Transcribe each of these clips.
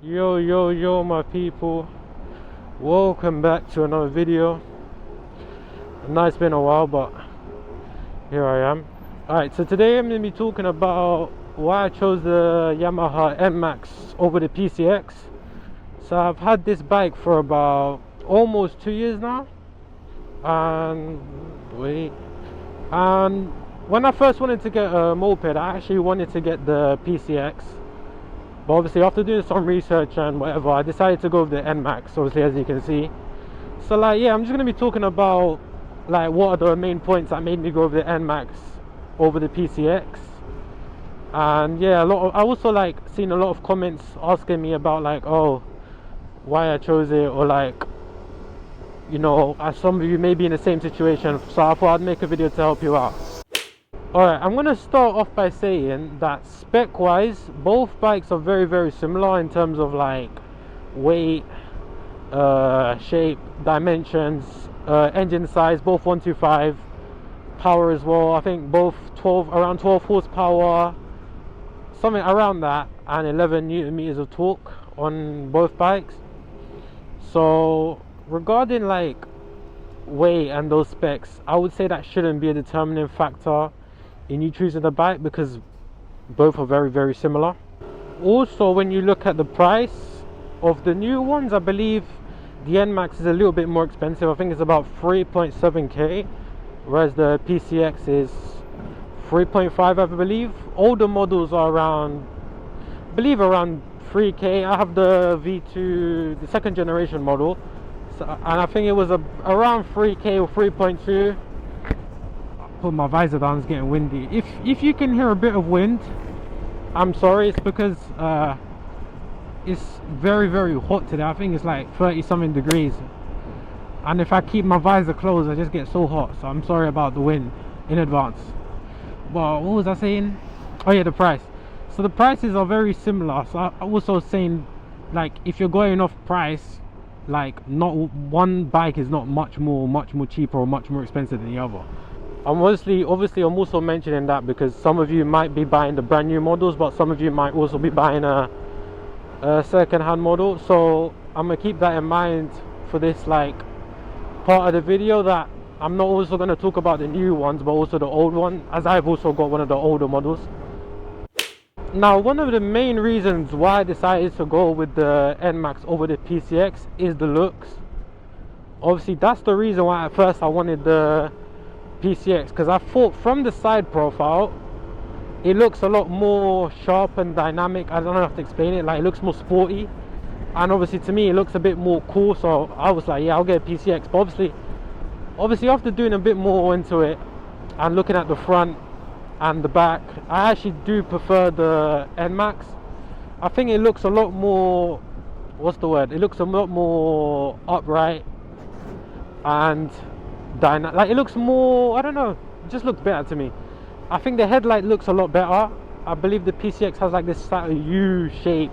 Yo my people, welcome back to another video. I know it's been a while, but here I am. Alright, so today I'm going to be talking about why I chose the Yamaha NMAX over the PCX. So I've had this bike for about almost 2 years now, and when I first wanted to get a moped, I actually wanted to get the PCX. But obviously after doing some research and whatever, I decided to go with the NMAX, obviously, as you can see. So like, yeah, I'm just going to be talking about like what are the main points that made me go with the NMAX over the PCX. And yeah, I also like seen a lot of comments asking me about like, oh, why I chose it, or like, you know, as some of you may be in the same situation, so I thought I'd make a video to help you out. Alright, I'm going to start off by saying that spec wise, both bikes are very similar in terms of like weight, shape, dimensions, engine size, both 125, power as well. I think both around 12 horsepower, something around that, and 11 newton meters of torque on both bikes. So regarding like weight and those specs, I would say that shouldn't be a determining factor in you choosing the bike, because both are very similar. Also, when you look at the price of the new ones, I believe the NMAX is a little bit more expensive. I think it's about 3.7k, whereas the PCX is 3.5, I believe. Older models are around 3k. I have the V2, the second generation model, so, and I think it was around 3k or 3.2. Put my visor down, it's getting windy. If you can hear a bit of wind, I'm sorry. It's because it's very hot today. I think it's like 30 something degrees, and if I keep my visor closed I just get so hot, so I'm sorry about the wind in advance. But what was I saying? Oh yeah, the price. So the prices are very similar. So I also saying, like, if you're going off price, like, not one bike is not much more cheaper or much more expensive than the other. Obviously I'm also mentioning that because some of you might be buying the brand new models, but some of you might also be buying a second-hand model. So I'm gonna keep that in mind for this like part of the video, that I'm not also going to talk about the new ones but also the old one, as I've also got one of the older models. Now, one of the main reasons why I decided to go with the NMAX over the PCX is the looks. Obviously that's the reason why at first I wanted the PCX, because I thought from the side profile it looks a lot more sharp and dynamic. I don't know how to explain it, like it looks more sporty, and obviously to me it looks a bit more cool, so I was like, yeah, I'll get a PCX. But obviously after doing a bit more into it and looking at the front and the back, I actually do prefer the NMAX. I think it looks a lot more, it looks a lot more upright and like it looks more, I don't know, it just looks better to me. I think the headlight looks a lot better. I believe the PCX has like this sort of U shape.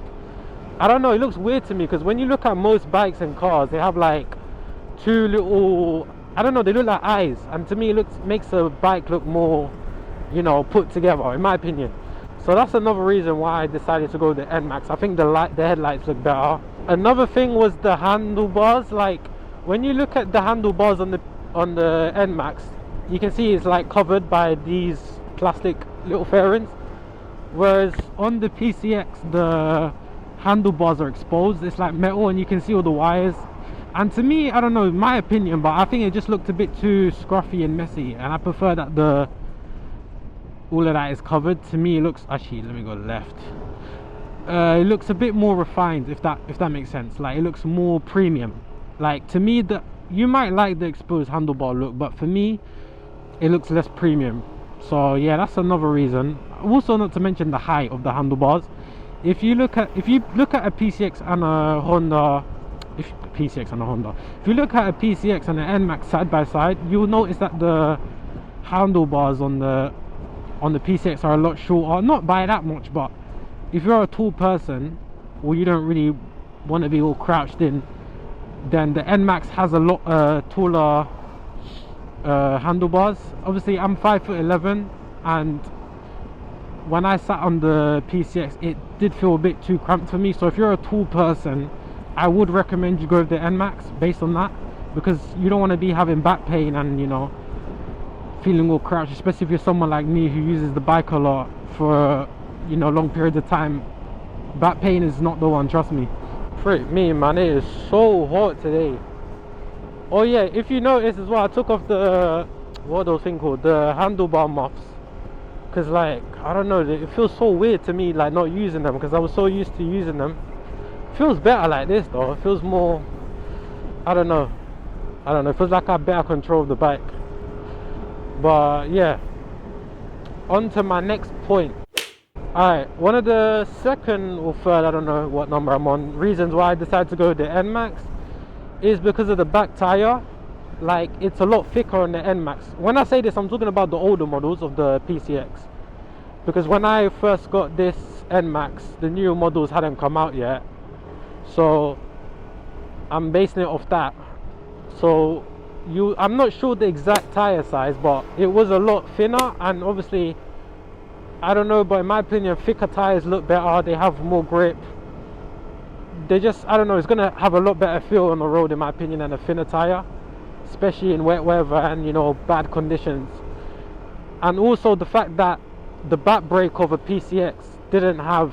I don't know, it looks weird to me, because when you look at most bikes and cars, they have like two little, I don't know, they look like eyes, and to me it makes a bike look more, you know, put together, in my opinion. So that's another reason why I decided to go with the NMAX. I think the headlights look better. Another thing was the handlebars. Like, when you look at the handlebars on the NMAX, you can see it's like covered by these plastic little fairings, whereas on the PCX the handlebars are exposed. It's like metal and you can see all the wires. And to me, I don't know, my opinion, but I think it just looked a bit too scruffy and messy, and I prefer that all of that is covered. To me it looks, actually let me go left, it looks a bit more refined, if that makes sense. Like, it looks more premium. Like, to me, you might like the exposed handlebar look, but for me it looks less premium. So yeah, that's another reason. Also, not to mention the height of the handlebars. If you look at a PCX and a Honda, if you look at a PCX and an NMAX side by side, you'll notice that the handlebars on the PCX are a lot shorter. Not by that much, but if you're a tall person or you don't really want to be all crouched in, then the NMAX has a lot taller handlebars. Obviously I'm 5'11", and when I sat on the PCX, did feel a bit too cramped for me. So if you're a tall person, I would recommend you go with the NMAX based on that, because you don't want to be having back pain and, you know, feeling all crouched, especially if you're someone like me who uses the bike a lot for, you know, long periods of time. Back pain is not the one, trust me. Frick me, man, it is so hot today. Oh yeah, if you notice as well, I took off the, what are those things called, the handlebar muffs, because like, I don't know, it feels so weird to me like not using them, because I was so used to using them. It feels better like this though. It feels more, I don't know, it feels like I have better control of the bike. But yeah, on to my next point. Alright, one of the second or third, I don't know what number I'm on, reasons why I decided to go with the NMAX is because of the back tire. Like, it's a lot thicker on the NMAX. When I say this, I'm talking about the older models of the PCX, because when I first got this NMAX, the new models hadn't come out yet, so I'm basing it off that. So I'm not sure the exact tire size, but it was a lot thinner, and obviously, I don't know, but in my opinion, thicker tires look better. They have more grip. They just, I don't know, it's gonna have a lot better feel on the road in my opinion than a thinner tire, especially in wet weather and, you know, bad conditions. And also the fact that the back brake of a PCX didn't have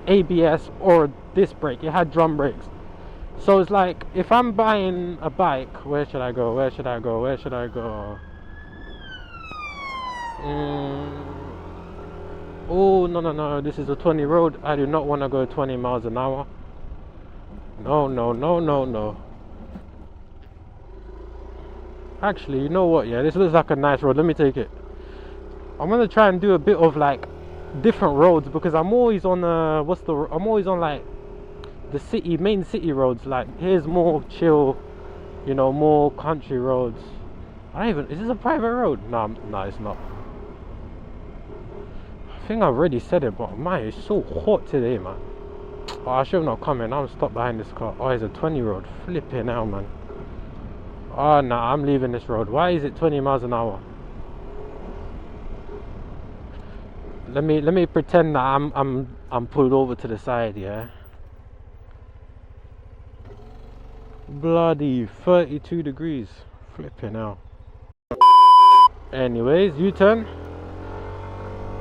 ABS or disc brake, it had drum brakes. So it's like, if I'm buying a bike, where should I go? Oh no, this is a 20 road. I do not want to go 20 miles an hour. No. Actually, you know what, yeah, this looks like a nice road. Let me take it. I'm gonna try and do a bit of like different roads, because I'm always on I'm always on like the main city roads. Like, here's more chill, you know, more country roads. Is this a private road? No, it's not. I think I've already said it, but man, it's so hot today, man. Oh, I should have not come in. I'm stopped behind this car. Oh, it's a 20 road. Flipping hell, man. Oh no, I'm leaving this road. Why is it 20 miles an hour? Let me pretend that I'm pulled over to the side, yeah. Bloody 32 degrees. Flipping hell. Anyways, U-turn.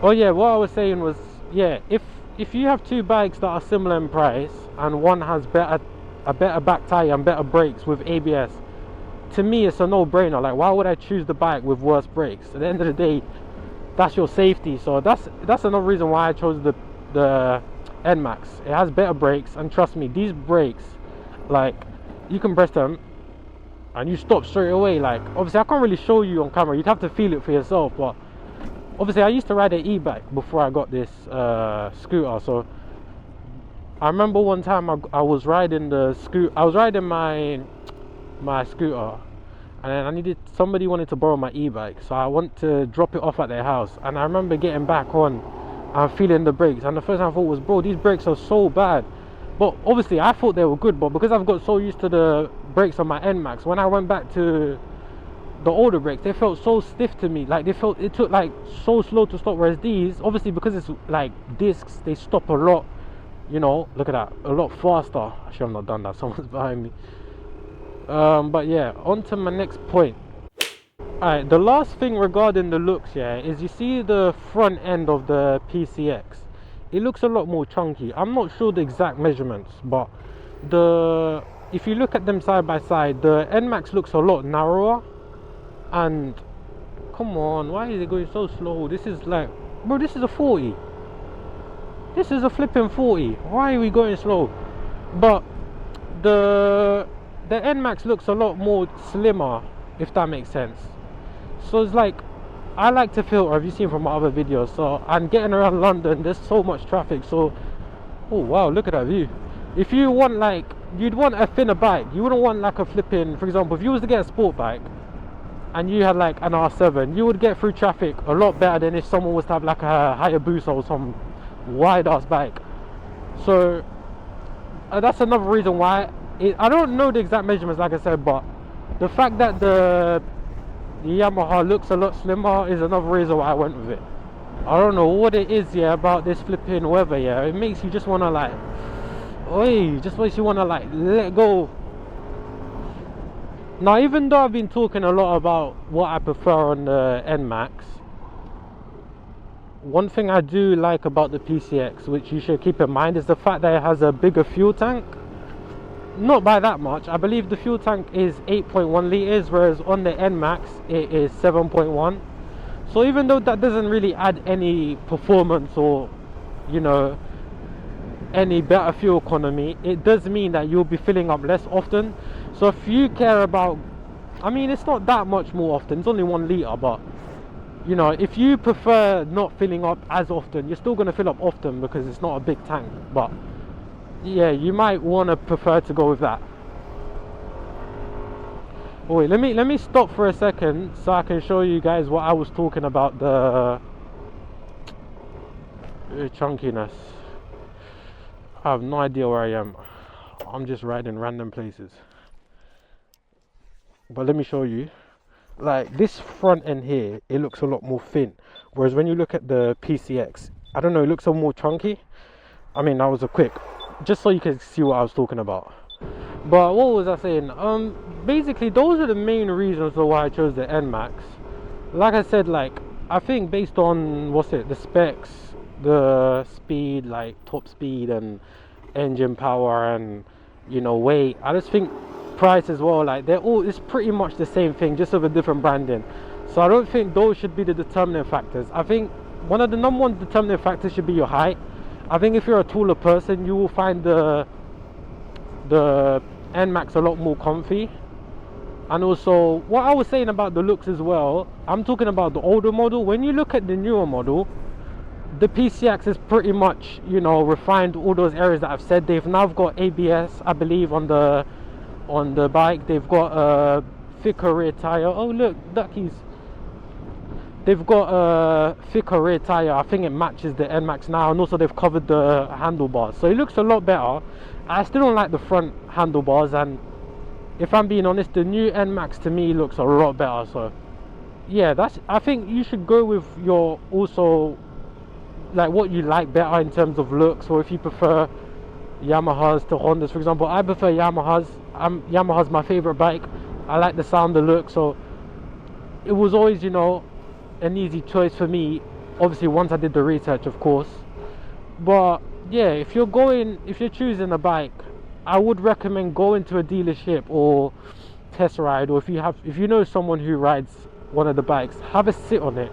Oh yeah, what I was saying was, yeah, if you have two bikes that are similar in price and one has a better back tire and better brakes with ABS, to me it's a no-brainer. Like, why would I choose the bike with worse brakes? At the end of the day, that's your safety. So that's another reason why I chose the NMAX. It has better brakes, and trust me, these brakes, like, you can press them and you stop straight away. Like, obviously I can't really show you on camera, you'd have to feel it for yourself, but obviously I used to ride an e-bike before I got this scooter. So I remember one time I was riding my scooter, and then somebody wanted to borrow my e-bike, so I went to drop it off at their house, and I remember getting back on and feeling the brakes, and the first thing I thought was, bro, these brakes are so bad. But obviously I thought they were good, but because I've got so used to the brakes on my NMAX, when I went back to the older brakes, they felt so stiff to me. Like, it took like so slow to stop, whereas these, obviously because it's like discs, they stop a lot, you know, look at that, a lot faster. I should have not done that, someone's behind me. But yeah, on to my next point. Alright, the last thing regarding the looks, yeah, is you see the front end of the PCX, it looks a lot more chunky. I'm not sure the exact measurements, but if you look at them side by side, the NMAX looks a lot narrower. And come on, why is it going so slow? This is like, bro, this is a 40. This is a flipping 40. Why are we going slow? But the NMAX looks a lot more slimmer, if that makes sense. So it's like, I like to filter, have you seen from my other videos? So, and getting around London, there's so much traffic. So, oh wow, look at that view. If you want, like, you'd want a thinner bike, you wouldn't want like a flipping, for example, if you was to get a sport bike and you had like an R7, you would get through traffic a lot better than if someone was to have like a Hayabusa or some wide ass bike. So that's another reason why I don't know the exact measurements, like I said, but the fact that the Yamaha looks a lot slimmer is another reason why I went with it. I don't know what it is, yeah, about this flipping weather, yeah. It makes you just wanna like, oi, just makes you wanna like let go. Now, even though I've been talking a lot about what I prefer on the NMAX, one thing I do like about the PCX, which you should keep in mind, is the fact that it has a bigger fuel tank. Not by that much. I believe the fuel tank is 8.1 liters, whereas on the NMAX it is 7.1. So even though that doesn't really add any performance or, you know, any better fuel economy, it does mean that you'll be filling up less often. So if you care about, I mean, it's not that much more often, it's only 1 liter, but you know, if you prefer not filling up as often, you're still going to fill up often because it's not a big tank. But yeah, you might want to prefer to go with that. Oh, wait, let me stop for a second so I can show you guys what I was talking about, the chunkiness. I have no idea where I am. I'm just riding random places. But let me show you. Like this front end here, it looks a lot more thin. Whereas when you look at the PCX, I don't know, it looks a more chunky. I mean, that was a quick, just so you can see what I was talking about. But what was I saying? Basically, those are the main reasons why I chose the NMAX. Like I said, like I think based on the specs, the speed, like top speed and engine power, and you know, weight. I just think price as well. Like it's pretty much the same thing, just with a different branding. So I don't think those should be the determining factors. I think one of the number one determining factors should be your height. I think if you're a taller person, you will find the NMAX a lot more comfy. And also, what I was saying about the looks as well, I'm talking about the older model. When you look at the newer model, the PCX is pretty much, you know, refined all those areas that I've said. They've now got ABS, I believe, on the bike. They've got a thicker rear tire. Oh look, duckies. They've got a thicker rear tire. I think it matches the NMAX now, and also they've covered the handlebars, so it looks a lot better. I still don't like the front handlebars, and if I'm being honest, the new NMAX to me looks a lot better. So yeah, I think you should go with your also like what you like better in terms of looks. Or if you prefer Yamahas to Hondas, for example, I prefer Yamahas. Yamaha's my favorite bike. I like the sound, the look, so it was always, you know, an easy choice for me, obviously once I did the research, of course. But yeah, if you're choosing a bike, I would recommend going to a dealership or test ride, or if you know someone who rides one of the bikes, have a sit on it.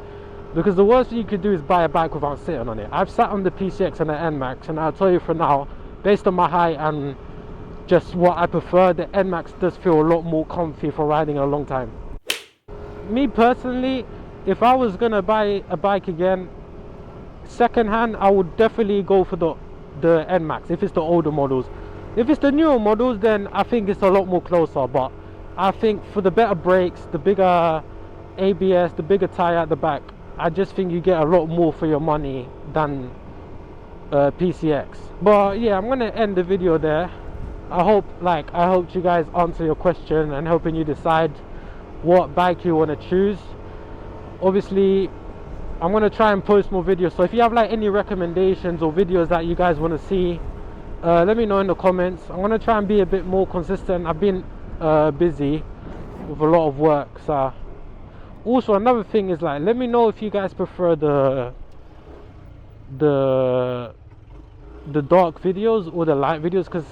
Because the worst thing you could do is buy a bike without sitting on it. I've sat on the PCX and the NMAX, and I'll tell you for now, based on my height and just what I prefer, the NMAX does feel a lot more comfy for riding a long time. Me personally, if I was gonna buy a bike again, second hand, I would definitely go for the NMAX if it's the older models. If it's the newer models, then I think it's a lot more closer. But I think for the better brakes, the bigger ABS, the bigger tire at the back, I just think you get a lot more for your money than PCX. But yeah, I'm gonna end the video there. I hope you guys answer your question and helping you decide what bike you want to choose. Obviously, I'm gonna try and post more videos, so if you have like any recommendations or videos that you guys want to see, let me know in the comments. I'm gonna try and be a bit more consistent. I've been busy with a lot of work. So also another thing is, like, let me know if you guys prefer the dark videos or the light videos, because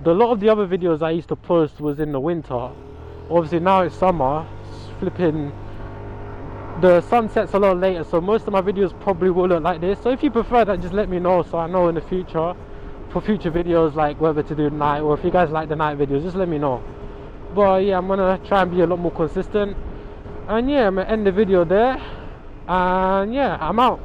a lot of the other videos I used to post was in the winter. Obviously now it's summer, flipping the sun sets a lot later, so most of my videos probably will look like this. So if you prefer that, just let me know so I know in the future for future videos, like whether to do night, or if you guys like the night videos, just let me know. But yeah, I'm gonna try and be a lot more consistent, and yeah, I'm gonna end the video there, and yeah, I'm out.